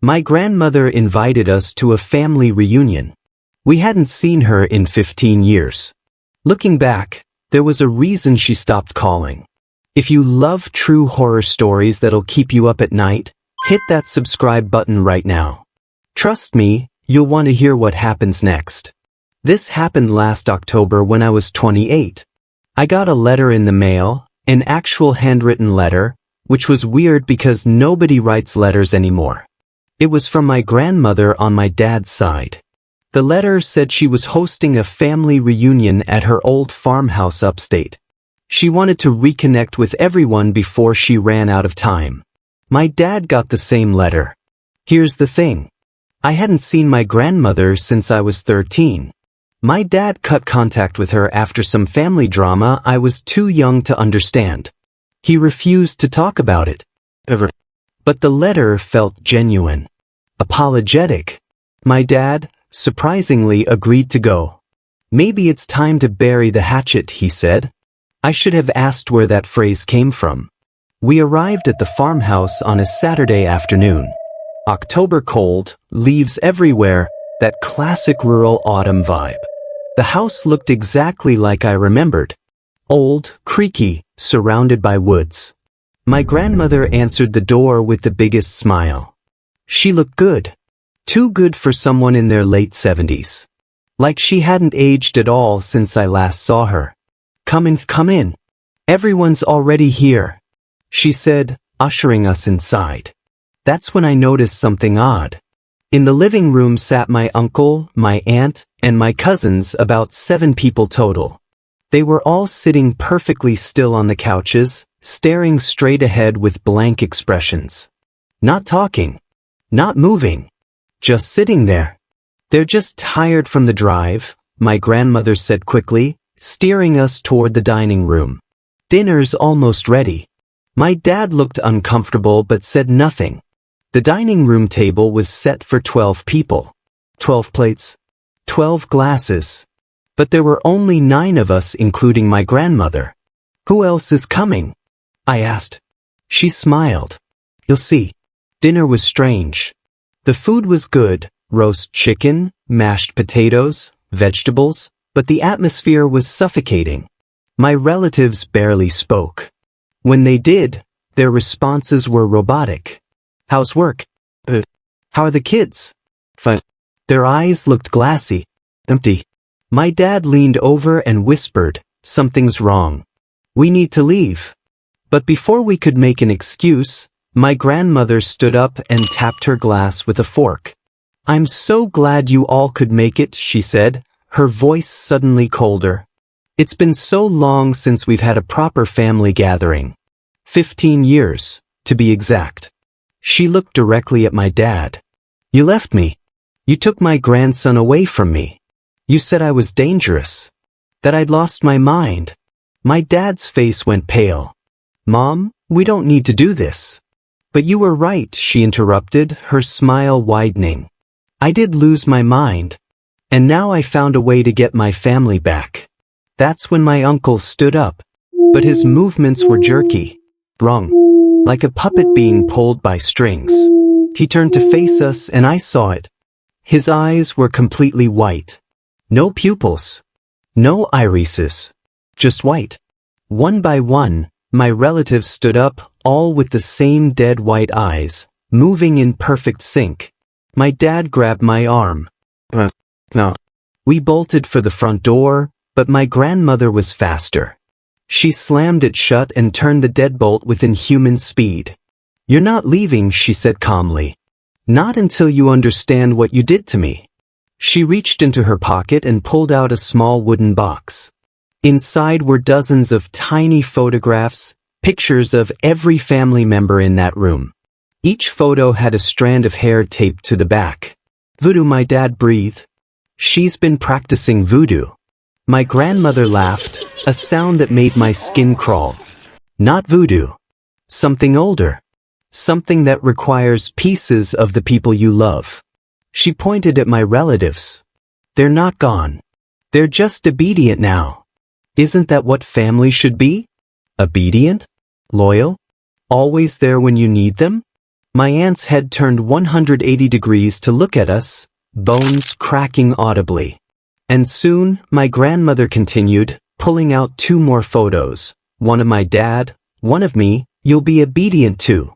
My grandmother invited us to a family reunion. We hadn't seen her in 15 years. Looking back, there was a reason she stopped calling. If you love true horror stories that'll keep you up at night, hit that subscribe button right now. Trust me, you'll want to hear what happens next. This happened last October when I was 28. I got a letter in the mail, an actual handwritten letter, which was weird because nobody writes letters anymore. It was from my grandmother on my dad's side. The letter said she was hosting a family reunion at her old farmhouse upstate. She wanted to reconnect with everyone before she ran out of time. My dad got the same letter. Here's the thing. I hadn't seen my grandmother since I was 13. My dad cut contact with her after some family drama I was too young to understand. He refused to talk about it. But the letter felt genuine. Apologetic. My dad, surprisingly, agreed to go. Maybe it's time to bury the hatchet, he said. I should have asked where that phrase came from. We arrived at the farmhouse on a Saturday afternoon. October cold, leaves everywhere, that classic rural autumn vibe. The house looked exactly like I remembered. Old, creaky, surrounded by woods. My grandmother answered the door with the biggest smile. She looked good. Too good for someone in their late 70s. Like she hadn't aged at all since I last saw her. Come in. Everyone's already here, she said, ushering us inside. That's when I noticed something odd. In the living room sat my uncle, my aunt, and my cousins, about 7 people total. They were all sitting perfectly still on the couches, staring straight ahead with blank expressions. Not talking. Not moving. Just sitting there. They're just tired from the drive, my grandmother said quickly, steering us toward the dining room. Dinner's almost ready. My dad looked uncomfortable but said nothing. The dining room table was set for 12 people. 12 plates. 12 glasses. But there were only 9 of us, including my grandmother. Who else is coming? I asked. She smiled. You'll see. Dinner was strange. The food was good, roast chicken, mashed potatoes, vegetables, but the atmosphere was suffocating. My relatives barely spoke. When they did, their responses were robotic. How's work? How are the kids? Fine. Their eyes looked glassy, empty. My dad leaned over and whispered, something's wrong. We need to leave. But before we could make an excuse, my grandmother stood up and tapped her glass with a fork. I'm so glad you all could make it, she said, her voice suddenly colder. It's been so long since we've had a proper family gathering. 15 years, to be exact. She looked directly at my dad. You left me. You took my grandson away from me. You said I was dangerous. That I'd lost my mind. My dad's face went pale. Mom, we don't need to do this. But you were right, she interrupted, her smile widening. I did lose my mind. And now I found a way to get my family back. That's when my uncle stood up. But his movements were jerky. Wrong. Like a puppet being pulled by strings. He turned to face us and I saw it. His eyes were completely white. No pupils. No irises. Just white. One by one, my relatives stood up, all with the same dead white eyes, moving in perfect sync. My dad grabbed my arm. No. We bolted for the front door, but my grandmother was faster. She slammed it shut and turned the deadbolt with inhuman speed. You're not leaving, she said calmly. Not until you understand what you did to me. She reached into her pocket and pulled out a small wooden box. Inside were dozens of tiny photographs, pictures of every family member in that room. Each photo had a strand of hair taped to the back. Voodoo, my dad breathed. She's been practicing voodoo. My grandmother laughed, a sound that made my skin crawl. Not voodoo. Something older. Something that requires pieces of the people you love. She pointed at my relatives. They're not gone. They're just obedient now. Isn't that what family should be? Obedient? Loyal? Always there when you need them? My aunt's head turned 180 degrees to look at us, bones cracking audibly. And soon, my grandmother continued, pulling out 2 more photos, one of my dad, one of me. You'll be obedient to.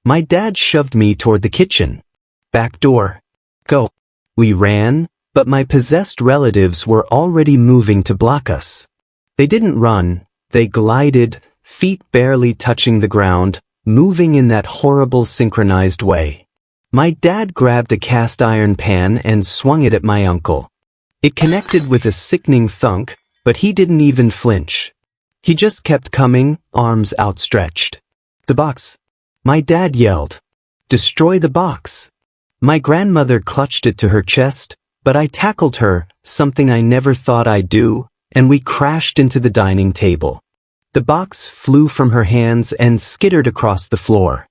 My dad shoved me toward the kitchen. Back door. Go. We ran, but my possessed relatives were already moving to block us. They didn't run, they glided, feet barely touching the ground, moving in that horrible synchronized way. My dad grabbed a cast iron pan and swung it at my uncle. It connected with a sickening thunk, but he didn't even flinch. He just kept coming, arms outstretched. The box. My dad yelled. Destroy the box. My grandmother clutched it to her chest, but I tackled her, something I never thought I'd do, and we crashed into the dining table. The box flew from her hands and skittered across the floor.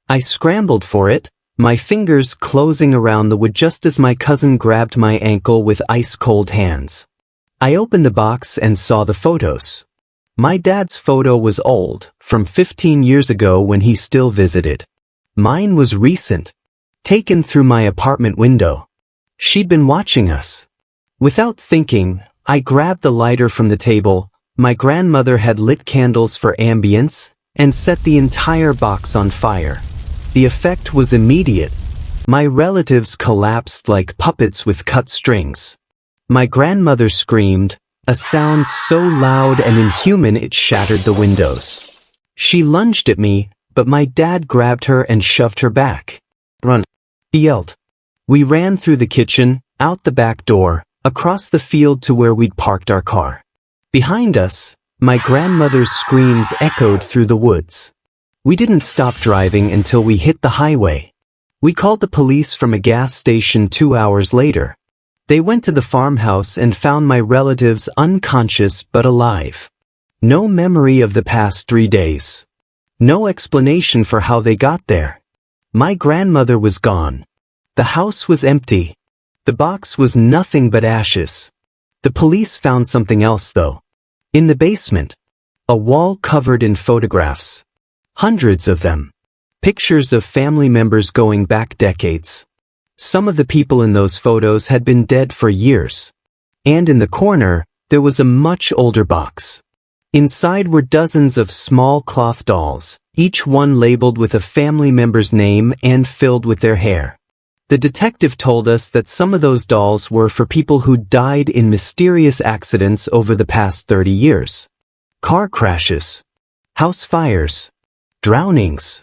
I scrambled for it, my fingers closing around the wood just as my cousin grabbed my ankle with ice-cold hands. I opened the box and saw the photos. My dad's photo was old, from 15 years ago when he still visited. Mine was recent, taken through my apartment window. She'd been watching us. Without thinking, I grabbed the lighter from the table. My grandmother had lit candles for ambience and set the entire box on fire. The effect was immediate. My relatives collapsed like puppets with cut strings. My grandmother screamed, a sound so loud and inhuman it shattered the windows. She lunged at me, but my dad grabbed her and shoved her back. Run, he yelled. We ran through the kitchen, out the back door, across the field to where we'd parked our car. Behind us, my grandmother's screams echoed through the woods. We didn't stop driving until we hit the highway. We called the police from a gas station 2 hours later. They went to the farmhouse and found my relatives unconscious but alive. No memory of the past 3 days. No explanation for how they got there. My grandmother was gone. The house was empty. The box was nothing but ashes. The police found something else though. In the basement. A wall covered in photographs. Hundreds of them. Pictures of family members going back decades. Some of the people in those photos had been dead for years. And in the corner, there was a much older box. Inside were dozens of small cloth dolls, each one labeled with a family member's name and filled with their hair. The detective told us that some of those dolls were for people who died in mysterious accidents over the past 30 years. Car crashes. House fires. Drownings.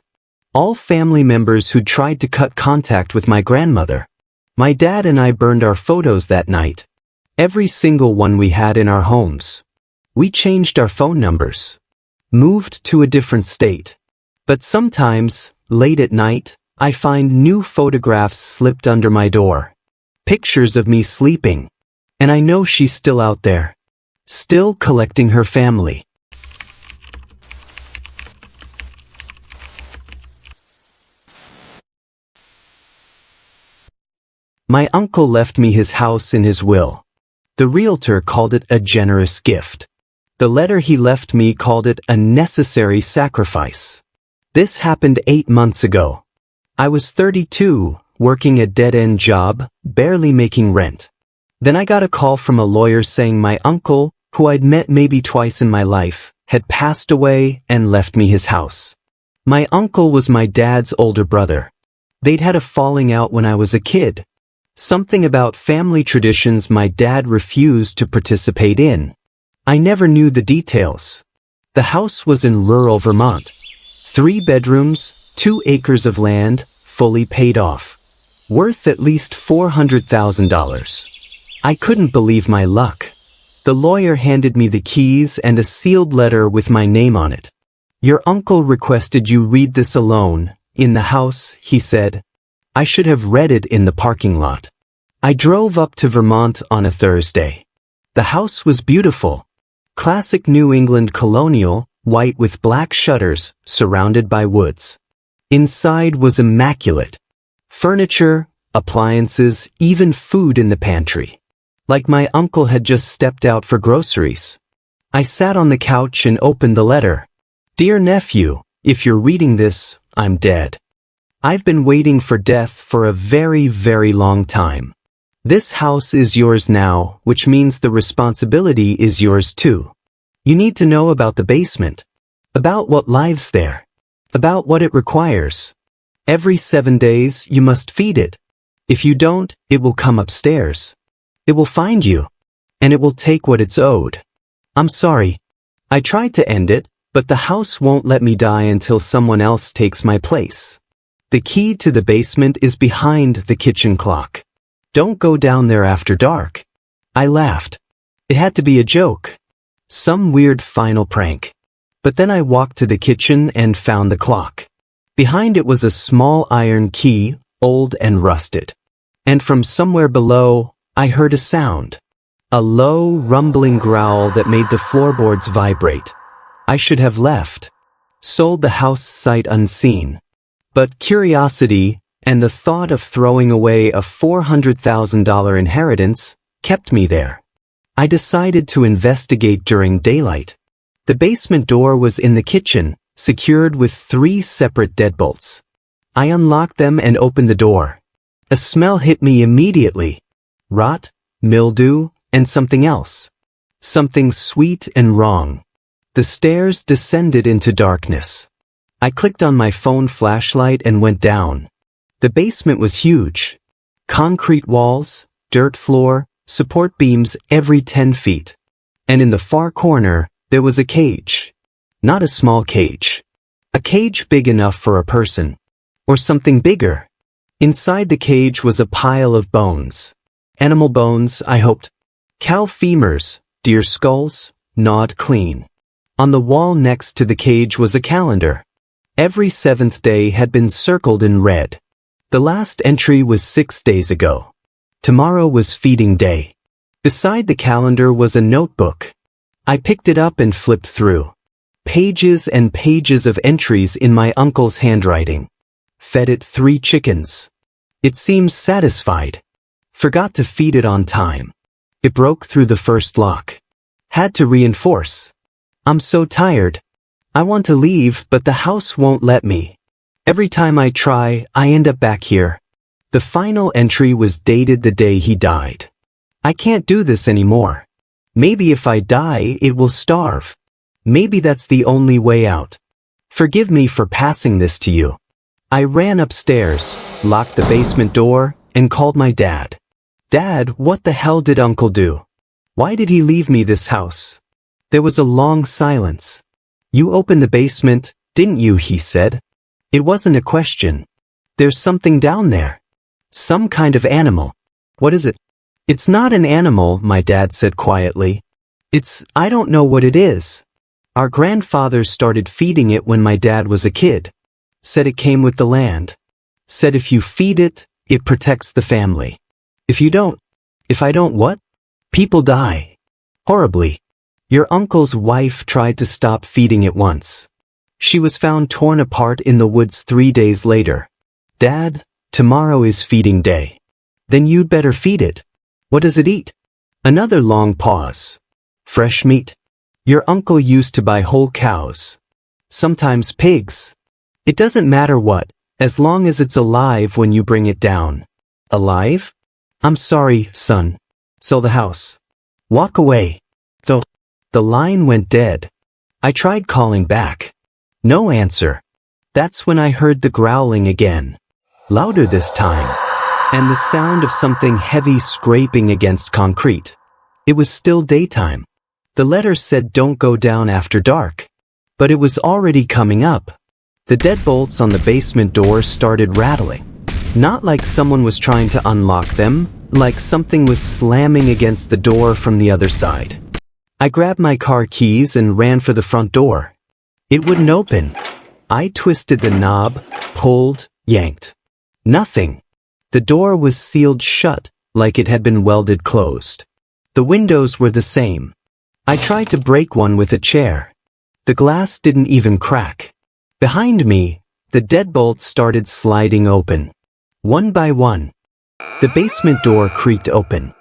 All family members who'd tried to cut contact with my grandmother. My dad and I burned our photos that night. Every single one we had in our homes. We changed our phone numbers. Moved to a different state. But sometimes, late at night, I find new photographs slipped under my door. Pictures of me sleeping. And I know she's still out there. Still collecting her family. My uncle left me his house in his will. The realtor called it a generous gift. The letter he left me called it a necessary sacrifice. This happened 8 months ago. I was 32, working a dead-end job, barely making rent. Then I got a call from a lawyer saying my uncle, who I'd met maybe twice in my life, had passed away and left me his house. My uncle was my dad's older brother. They'd had a falling out when I was a kid. Something about family traditions my dad refused to participate in. I never knew the details. The house was in rural Vermont. 3 bedrooms, 2 acres of land, fully paid off. Worth at least $400,000. I couldn't believe my luck. The lawyer handed me the keys and a sealed letter with my name on it. Your uncle requested you read this alone, in the house, he said. I should have read it in the parking lot. I drove up to Vermont on a Thursday. The house was beautiful. Classic New England colonial, white with black shutters, surrounded by woods. Inside was immaculate. Furniture, appliances, even food in the pantry. Like my uncle had just stepped out for groceries. I sat on the couch and opened the letter. Dear nephew, if you're reading this, I'm dead. I've been waiting for death for a very, very long time. This house is yours now, which means the responsibility is yours too. You need to know about the basement, about what lives there, about what it requires. Every 7 days, you must feed it. If you don't, it will come upstairs. It will find you, and it will take what it's owed. I'm sorry. I tried to end it, but the house won't let me die until someone else takes my place. The key to the basement is behind the kitchen clock. Don't go down there after dark. I laughed. It had to be a joke. Some weird final prank. But then I walked to the kitchen and found the clock. Behind it was a small iron key, old and rusted. And from somewhere below, I heard a sound. A low, rumbling growl that made the floorboards vibrate. I should have left. Sold the house sight unseen. But curiosity, and the thought of throwing away a $400,000 inheritance, kept me there. I decided to investigate during daylight. The basement door was in the kitchen, secured with 3 separate deadbolts. I unlocked them and opened the door. A smell hit me immediately. Rot, mildew, and something else. Something sweet and wrong. The stairs descended into darkness. I clicked on my phone flashlight and went down. The basement was huge. Concrete walls, dirt floor, support beams every 10 feet. And in the far corner, there was a cage. Not a small cage. A cage big enough for a person. Or something bigger. Inside the cage was a pile of bones. Animal bones, I hoped. Cow femurs, deer skulls, gnawed clean. On the wall next to the cage was a calendar. Every 7th day had been circled in red. The last entry was 6 days ago. Tomorrow was feeding day. Beside the calendar was a notebook. I picked it up and flipped through. Pages and pages of entries in my uncle's handwriting. Fed it 3 chickens. It seems satisfied. Forgot to feed it on time. It broke through the first lock. Had to reinforce. I'm so tired. I want to leave, but the house won't let me. Every time I try, I end up back here. The final entry was dated the day he died. I can't do this anymore. Maybe if I die, it will starve. Maybe that's the only way out. Forgive me for passing this to you. I ran upstairs, locked the basement door, and called my dad. Dad, what the hell did Uncle do? Why did he leave me this house? There was a long silence. You opened the basement, didn't you? He said. It wasn't a question. There's something down there. Some kind of animal. What is it? It's not an animal, my dad said quietly. I don't know what it is. Our grandfathers started feeding it when my dad was a kid. Said it came with the land. Said if you feed it, it protects the family. If I don't what? People die. Horribly. Your uncle's wife tried to stop feeding it once. She was found torn apart in the woods 3 days later. Dad, tomorrow is feeding day. Then you'd better feed it. What does it eat? Another long pause. Fresh meat. Your uncle used to buy whole cows. Sometimes pigs. It doesn't matter what, as long as it's alive when you bring it down. Alive? I'm sorry, son. Sell the house. Walk away. The line went dead. I tried calling back. No answer. That's when I heard the growling again. Louder this time. And the sound of something heavy scraping against concrete. It was still daytime. The letter said don't go down after dark. But it was already coming up. The deadbolts on the basement door started rattling. Not like someone was trying to unlock them, like something was slamming against the door from the other side. I grabbed my car keys and ran for the front door. It wouldn't open. I twisted the knob, pulled, yanked. Nothing. The door was sealed shut, like it had been welded closed. The windows were the same. I tried to break one with a chair. The glass didn't even crack. Behind me, the deadbolts started sliding open. One by one. The basement door creaked open.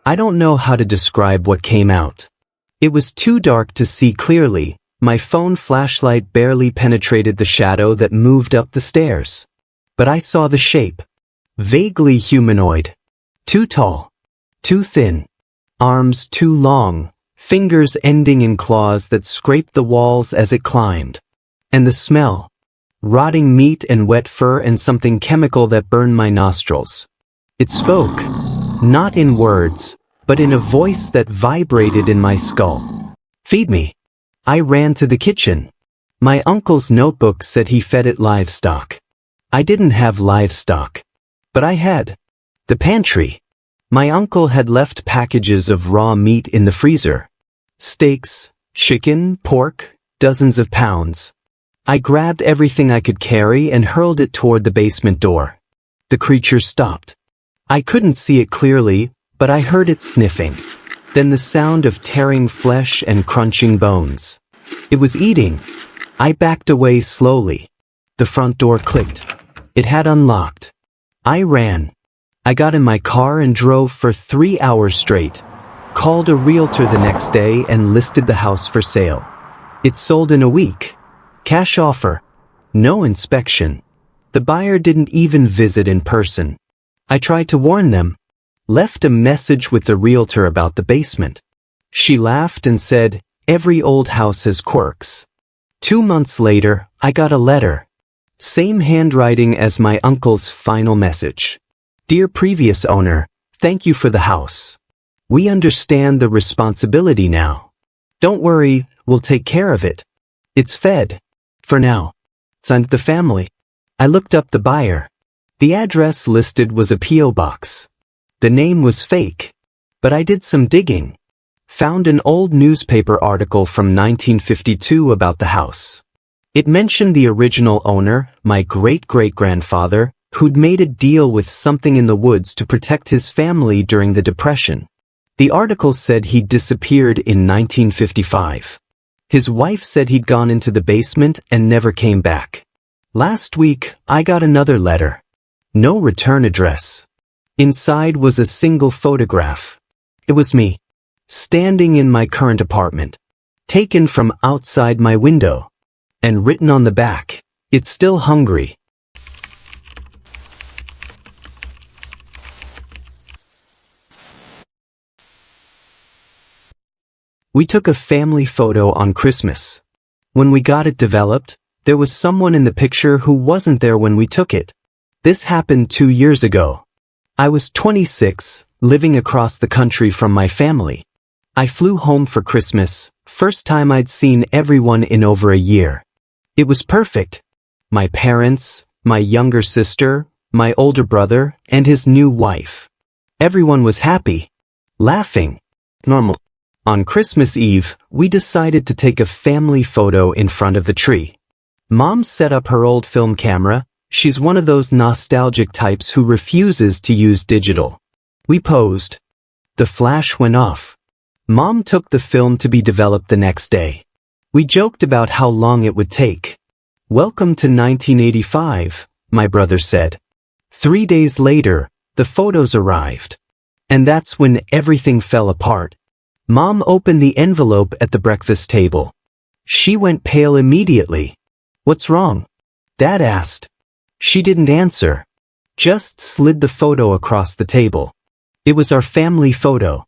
I don't know how to describe what came out. It was too dark to see clearly. My phone flashlight barely penetrated the shadow that moved up the stairs. but I saw the shape. Vaguely humanoid. Too tall. Too thin. Arms too long. Fingers ending in claws that scraped the walls as it climbed. And the smell. Rotting meat and wet fur and something chemical that burned my nostrils. It spoke. Not in words, but in a voice that vibrated in my skull. Feed me. I ran to the kitchen. My uncle's notebook said he fed it livestock. I didn't have livestock. But I had. The pantry. My uncle had left packages of raw meat in the freezer. Steaks, chicken, pork, dozens of pounds. I grabbed everything I could carry and hurled it toward the basement door. The creature stopped. I couldn't see it clearly, but I heard it sniffing. Then the sound of tearing flesh and crunching bones. It was eating. I backed away slowly. The front door clicked. It had unlocked. I ran. I got in my car and drove for 3 hours straight. Called a realtor the next day and listed the house for sale. It sold in a week. Cash offer. No inspection. The buyer didn't even visit in person. I tried to warn them. Left a message with the realtor about the basement. She laughed and said, "Every old house has quirks." 2 months later, I got a letter. Same handwriting as my uncle's final message. "Dear previous owner, thank you for the house. We understand the responsibility now. Don't worry, we'll take care of it. It's fed. For now." Signed the family. I looked up the buyer. The address listed was a P.O. box. The name was fake. But I did some digging. Found an old newspaper article from 1952 about the house. It mentioned the original owner, my great-great-grandfather, who'd made a deal with something in the woods to protect his family during the Depression. The article said he'd disappeared in 1955. His wife said he'd gone into the basement and never came back. Last week, I got another letter. No return address. Inside was a single photograph. It was me, standing in my current apartment, taken from outside my window, and written on the back, "It's still hungry." We took a family photo on Christmas. When we got it developed, there was someone in the picture who wasn't there when we took it. This happened 2 years ago. I was 26, living across the country from my family. I flew home for Christmas, first time I'd seen everyone in over a year. It was perfect. My parents, my younger sister, my older brother, and his new wife. Everyone was happy. Laughing. Normal. On Christmas Eve, we decided to take a family photo in front of the tree. Mom set up her old film camera. She's one of those nostalgic types who refuses to use digital. We posed. The flash went off. Mom took the film to be developed the next day. We joked about how long it would take. "Welcome to 1985, my brother said. 3 days later, the photos arrived. And that's when everything fell apart. Mom opened the envelope at the breakfast table. She went pale immediately. "What's wrong?" Dad asked. She didn't answer. Just slid the photo across the table. It was our family photo.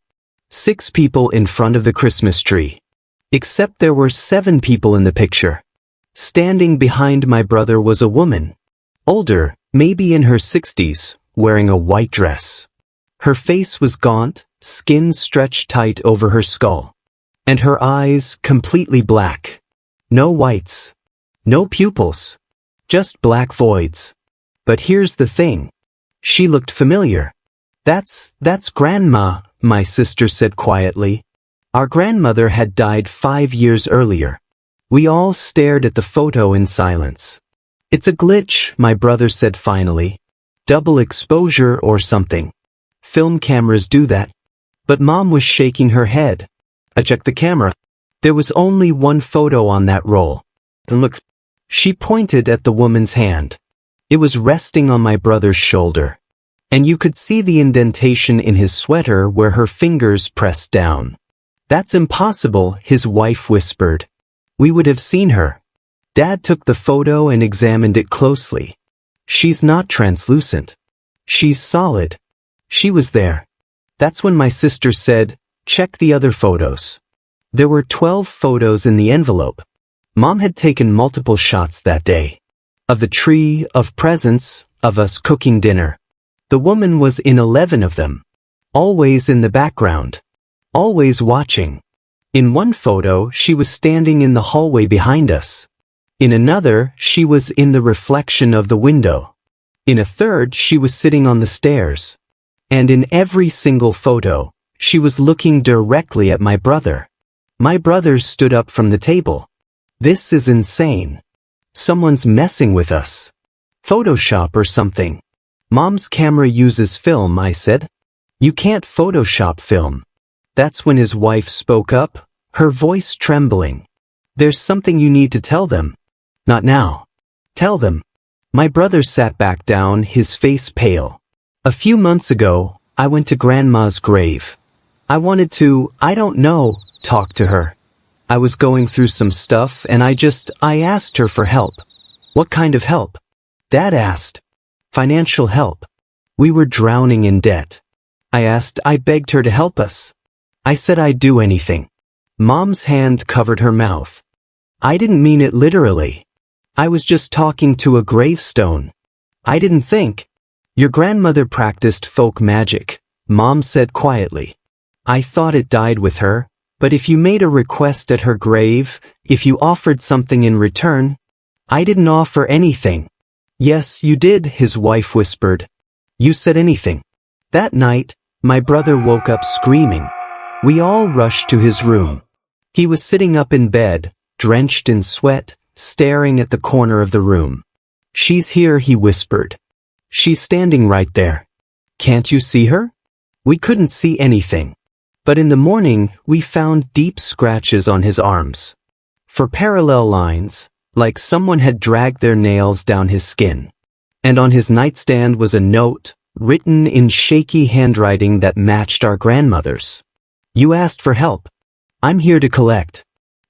6 people in front of the Christmas tree. Except there were 7 people in the picture. Standing behind my brother was a woman. Older, maybe in her 60s, wearing a white dress. Her face was gaunt, skin stretched tight over her skull. And her eyes completely black. No whites. No pupils. Just black voids. But here's the thing. She looked familiar. That's Grandma, my sister said quietly. Our grandmother had died 5 years earlier. We all stared at the photo in silence. "It's a glitch," my brother said finally. "Double exposure or something. Film cameras do that." But Mom was shaking her head. I checked the camera. There was only one photo on that roll. And look, she pointed at the woman's hand. It was resting on my brother's shoulder. And you could see the indentation in his sweater where her fingers pressed down. "That's impossible," his wife whispered. "We would have seen her." Dad took the photo and examined it closely. She's not translucent. She's solid. She was there. That's when my sister said, check the other photos. There were 12 photos in the envelope. Mom had taken multiple shots that day. Of the tree, of presents, of us cooking dinner. The woman was in 11 of them. Always in the background. Always watching. In one photo, she was standing in the hallway behind us. In another, she was in the reflection of the window. In a third, she was sitting on the stairs. And in every single photo, she was looking directly at my brother. My brother stood up from the table. This is insane. Someone's messing with us. Photoshop or something. Mom's camera uses film, I said. You can't Photoshop film. That's when his wife spoke up, her voice trembling. There's something you need to tell them. Not now. Tell them. My brother sat back down, his face pale. A few months ago, I went to Grandma's grave. I wanted to, I don't know, talk to her. I was going through some stuff and I asked her for help. What kind of help? Dad asked. Financial help. We were drowning in debt. I begged her to help us. I said I'd do anything. Mom's hand covered her mouth. I didn't mean it literally. I was just talking to a gravestone. I didn't think. Your grandmother practiced folk magic, Mom said quietly. I thought it died with her, but if you made a request at her grave, if you offered something in return, I didn't offer anything. Yes, you did, his wife whispered. You said anything. That night, my brother woke up screaming. We all rushed to his room. He was sitting up in bed, drenched in sweat, staring at the corner of the room. She's here, he whispered. She's standing right there. Can't you see her? We couldn't see anything. But in the morning, we found deep scratches on his arms. For parallel lines, like someone had dragged their nails down his skin. And on his nightstand was a note, written in shaky handwriting that matched our grandmother's. You asked for help. I'm here to collect.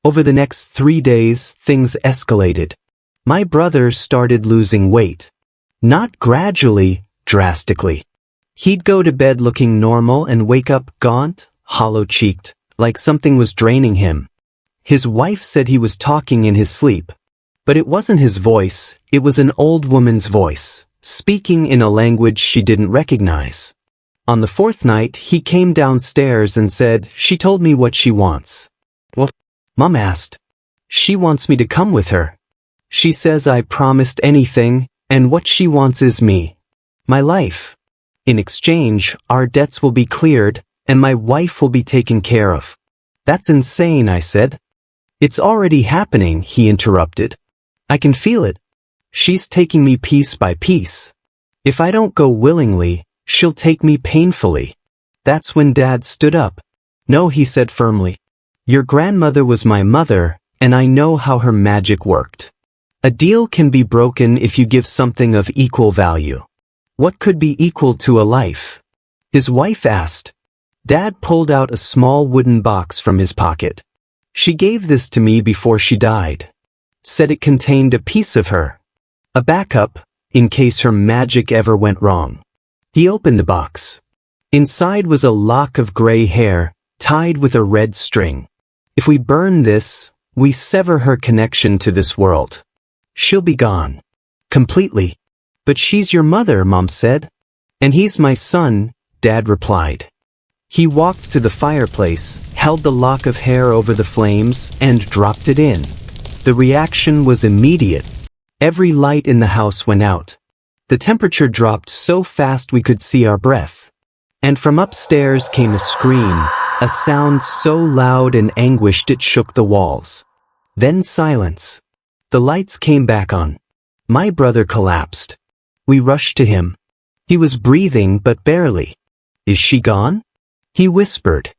Over the next 3 days, things escalated. My brother started losing weight. Not gradually, drastically. He'd go to bed looking normal and wake up gaunt, hollow-cheeked, like something was draining him. His wife said he was talking in his sleep. But it wasn't his voice, it was an old woman's voice, speaking in a language she didn't recognize. On the 4th night, he came downstairs and said, she told me what she wants. What? Mom asked. She wants me to come with her. She says I promised anything, and what she wants is me. My life. In exchange, our debts will be cleared, and my wife will be taken care of. That's insane, I said. It's already happening, he interrupted. I can feel it. She's taking me piece by piece. If I don't go willingly, she'll take me painfully. That's when Dad stood up. No, he said firmly. Your grandmother was my mother, and I know how her magic worked. A deal can be broken if you give something of equal value. What could be equal to a life? His wife asked. Dad pulled out a small wooden box from his pocket. She gave this to me before she died. Said it contained a piece of her. A backup, in case her magic ever went wrong. He opened the box. Inside was a lock of gray hair, tied with a red string. If we burn this, we sever her connection to this world. She'll be gone. Completely. But she's your mother, Mom said. And he's my son, Dad replied. He walked to the fireplace, held the lock of hair over the flames, and dropped it in. The reaction was immediate. Every light in the house went out. The temperature dropped so fast we could see our breath. And from upstairs came a scream, a sound so loud and anguished it shook the walls. Then silence. The lights came back on. My brother collapsed. We rushed to him. He was breathing but barely. Is she gone? He whispered.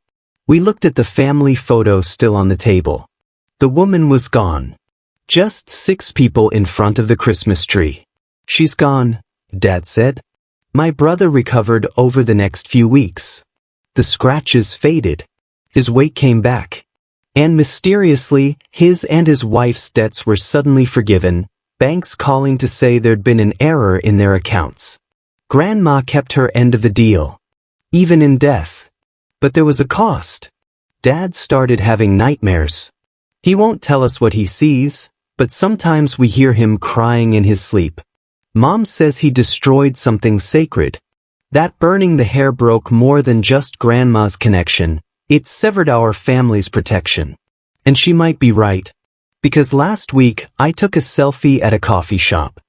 We looked at the family photo still on the table. The woman was gone. Just 6 people in front of the Christmas tree. She's gone, Dad said. My brother recovered over the next few weeks. The scratches faded. His weight came back. And mysteriously, his and his wife's debts were suddenly forgiven, banks calling to say there'd been an error in their accounts. Grandma kept her end of the deal, even in death. But there was a cost. Dad started having nightmares. He won't tell us what he sees, but sometimes we hear him crying in his sleep. Mom says he destroyed something sacred. That burning the hair broke more than just Grandma's connection. It severed our family's protection. And she might be right. Because last week, I took a selfie at a coffee shop.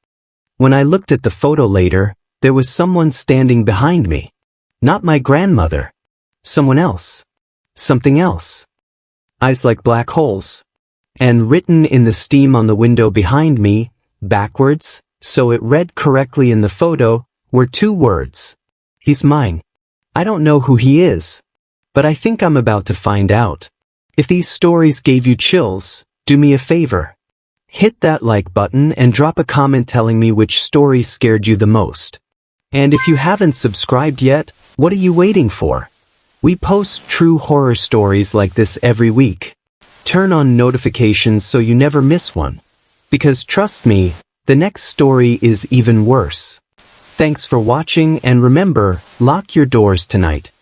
When I looked at the photo later, there was someone standing behind me. Not my grandmother. Someone else. Something else. Eyes like black holes. And written in the steam on the window behind me, backwards, so it read correctly in the photo, were 2 words. He's mine. I don't know who he is. But I think I'm about to find out. If these stories gave you chills, do me a favor. Hit that like button and drop a comment telling me which story scared you the most. And if you haven't subscribed yet, what are you waiting for? We post true horror stories like this every week. Turn on notifications so you never miss one. Because trust me, the next story is even worse. Thanks for watching and remember, lock your doors tonight.